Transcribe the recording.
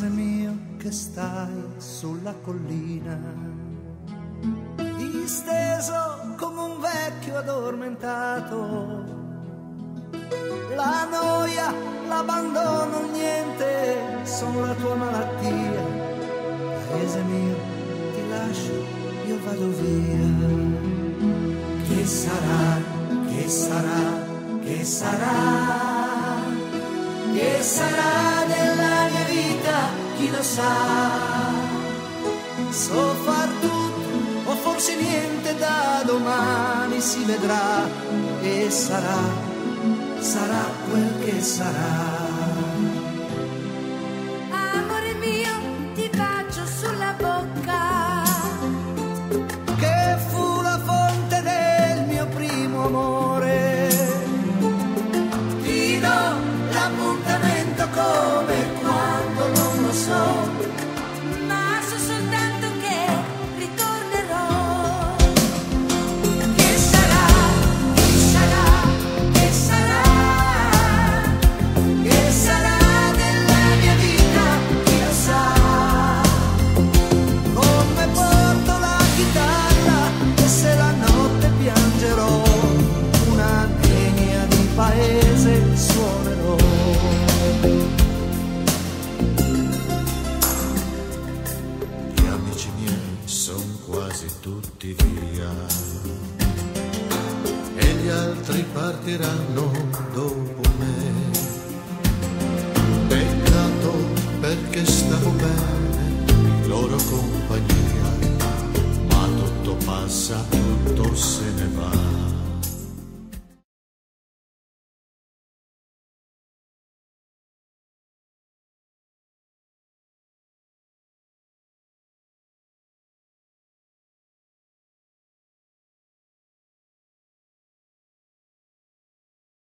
paese mio che stai sulla collina, disteso come un vecchio addormentato. La noia, l'abbandono, niente, sono la tua malattia. Paese mio, ti lascio, io vado via. Che sarà, che sarà, che sarà, che sarà della mia vita, chi lo sa. So far tutto, o forse niente, da domani si vedrà. E sarà, sarà quel che sarà. Amore mio, ti bacio sulla bocca, Che fu la fonte del mio primo amore. ti do l'appuntamento come quando non lo so, ma so soltanto che ritornerò. Che sarà, che sarà, che sarà, che sarà della mia vita, chi lo sa. Come porto la chitarra e se la notte piangerò, una degna di paese suonerò. Gli amici miei son quasi tutti via e gli altri partiranno dopo me. Peccato perché stavo bene in loro compagnia, ma tutto passa, tutto se ne va.